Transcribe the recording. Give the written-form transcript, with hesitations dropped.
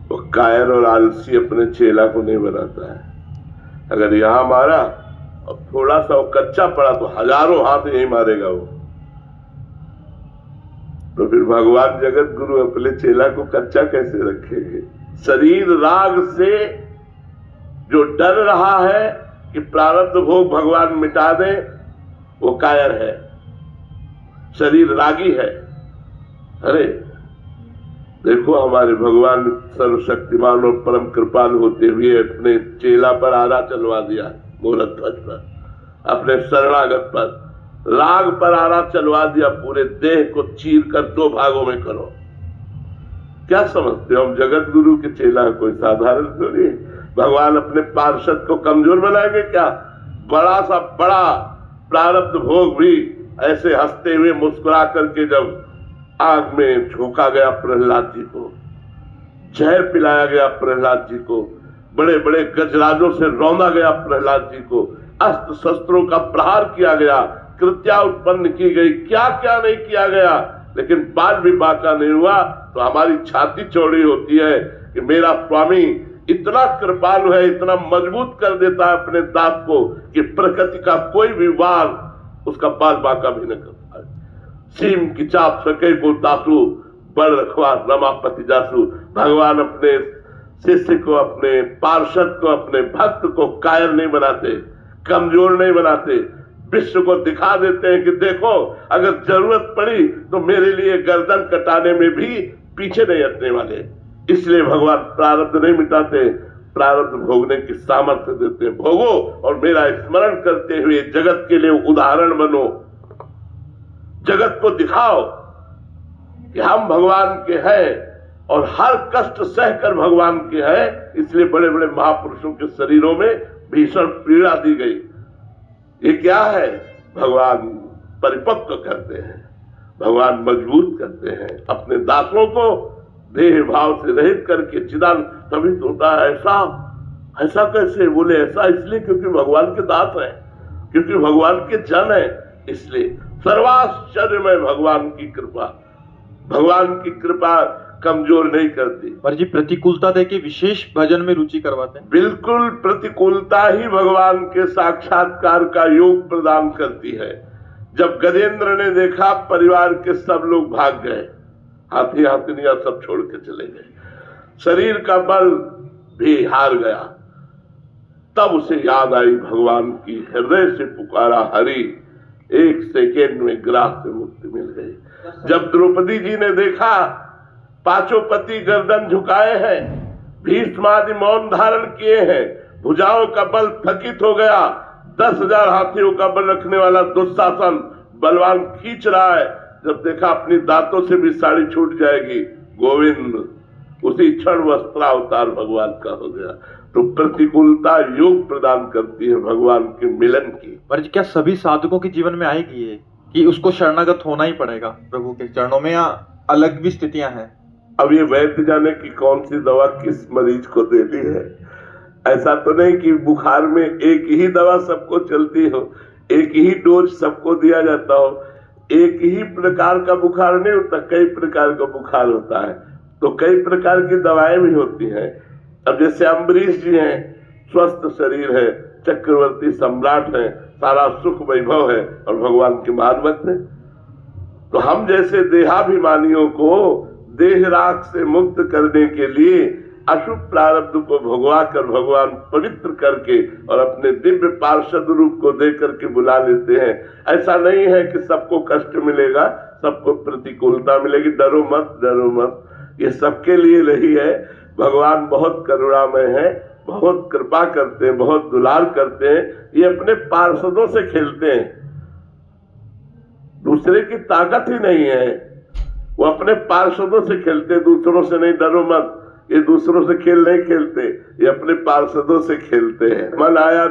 वो कायर और आलसी अपने चेला को नहीं बनाता है। अगर यहां मारा और थोड़ा सा वो कच्चा पड़ा तो हजारों हाथ यही मारेगा वो। तो फिर भगवान जगत गुरु अपने चेला को कच्चा कैसे रखेंगे? शरीर राग से जो डर रहा है कि प्रारब्ध भोग भगवान मिटा दे, वो कायर है, शरीर रागी है। अरे देखो, हमारे भगवान सर्वशक्तिमान और परम कृपालु होते हुए अपने चेला पर आरा चलवा दिया, मूरत ध्वज पर, अपने शरणागत पर राग पर आरा चलवा दिया। पूरे देह को चीर कर 2 भागों में करो। क्या समझते हो हम जगत गुरु के चेला कोई साधारण थोड़ी? भगवान अपने पार्षद को कमजोर बनाएंगे क्या? बड़ा सा बड़ा प्रारब्ध भोग भी ऐसे हंसते हुए मुस्कुरा करके जब आग में झोंका गया प्रहलाद जी को, जहर पिलाया गया प्रहलाद जी को, बड़े बड़े गजराजों से रौंदा गया प्रहलाद जी को, अस्त्र शस्त्रों का प्रहार किया गया, कृत्या उत्पन्न की गई, क्या क्या नहीं किया गया, लेकिन बाल भी बाका नहीं हुआ। तो हमारी छाती चौड़ी होती है कि मेरा स्वामी इतना कृपालु है, इतना मजबूत कर देता है अपने दांत को कि प्रकृति का कोई भी वार उसका बाल बाका भी न करता है। सीम की चाप सके को तासु, बड़ रखवार रमापति जासु। भगवान अपने शिष्य को, अपने पार्षद को, अपने भक्त को कायर नहीं बनाते, कमजोर नहीं बनाते, विश्व को दिखा देते हैं कि देखो अगर जरूरत पड़ी तो मेरे लिए गर्दन कटाने में भी पीछे नहीं हटने वाले। इसलिए भगवान प्रारब्ध नहीं मिटाते, प्रारब्ध भोगने की सामर्थ्य देते हैं। भोगो और मेरा स्मरण करते हुए जगत के लिए उदाहरण बनो, जगत को दिखाओ कि हम भगवान के हैं और हर कष्ट सहकर भगवान के हैं। इसलिए बड़े बड़े महापुरुषों के शरीरों में भीषण पीड़ा दी गई। ये क्या है? भगवान परिपक्व करते हैं, भगवान मजबूत करते हैं अपने दासों को, देह भाव से रहित करके चिदान तभी तो होता है। ऐसा कैसे? बोले ऐसा इसलिए क्योंकि भगवान के दास हैं, क्योंकि भगवान के जन हैं। इसलिए सर्वाश्चर्यमय भगवान की कृपा, भगवान की कृपा कमजोर नहीं करती। पर जी प्रतिकूलता देके विशेष भजन में रुचि करवाते हैं। बिल्कुल, प्रतिकूलता ही भगवान के साक्षात्कार का योग प्रदान करती है। जब गजेंद्र ने देखा परिवार के सब लोग भाग गए, हाथी हाथिनियां सब छोड़ के चले गए, शरीर का बल भी हार गया, तब उसे याद आई भगवान की। हृदय से पुकारा हरि, 1 सेकेंड में ग्रास से मुक्ति मिल गई। जब द्रौपदी जी ने देखा पांचों पति गर्दन झुकाए हैं, भीष्मादि मौन धारण किए हैं, भुजाओं का बल थकित हो गया, 10,000 हाथियों का बल रखने वाला दुशासन बलवान खींच रहा है, जब देखा अपनी दांतों से भी साड़ी छूट जाएगी, गोविंद उसी क्षण वस्त्रावतार भगवान का हो गया। तो प्रतिकूलता योग प्रदान करती है भगवान के मिलन की। पर क्या सभी साधकों के जीवन में आएगी ये कि उसको शरणागत होना ही पड़ेगा प्रभु के चरणों में, या अलग भी स्थितियां हैं? अब ये वैद्य जाने की कौन सी दवा किस मरीज को देनी है। ऐसा तो नहीं कि बुखार में एक ही दवा सबको चलती हो, एक ही डोज सबको दिया जाता हो। एक ही प्रकार का बुखार नहीं होता, कई प्रकार का बुखार होता है, तो कई प्रकार की दवाएं भी होती हैं। अब जैसे अम्बरीश जी हैं, स्वस्थ शरीर है, चक्रवर्ती सम्राट है, सारा सुख वैभव है और भगवान के महाभक्त है। तो हम जैसे देहाभिमानियों को देह राग से मुक्त करने के लिए अशुभ प्रारब्ध को भगवा कर भगवान पवित्र करके और अपने दिव्य पार्षद रूप को दे करके बुला लेते हैं। ऐसा नहीं है कि सबको कष्ट मिलेगा, सबको प्रतिकूलता मिलेगी। डरो मत, डरो मत, ये सबके लिए नहीं है। भगवान बहुत करुणामय है, बहुत कृपा करते हैं, बहुत दुलार करते हैं। ये अपने पार्षदों से खेलते हैं, दूसरे की ताकत ही नहीं है, वो अपने पार्षदों से खेलते, दूसरों से नहीं। डरो मत, ये दूसरों से खेल नहीं खेलते, ये अपने पार्षदों से खेलते हैं। मन आया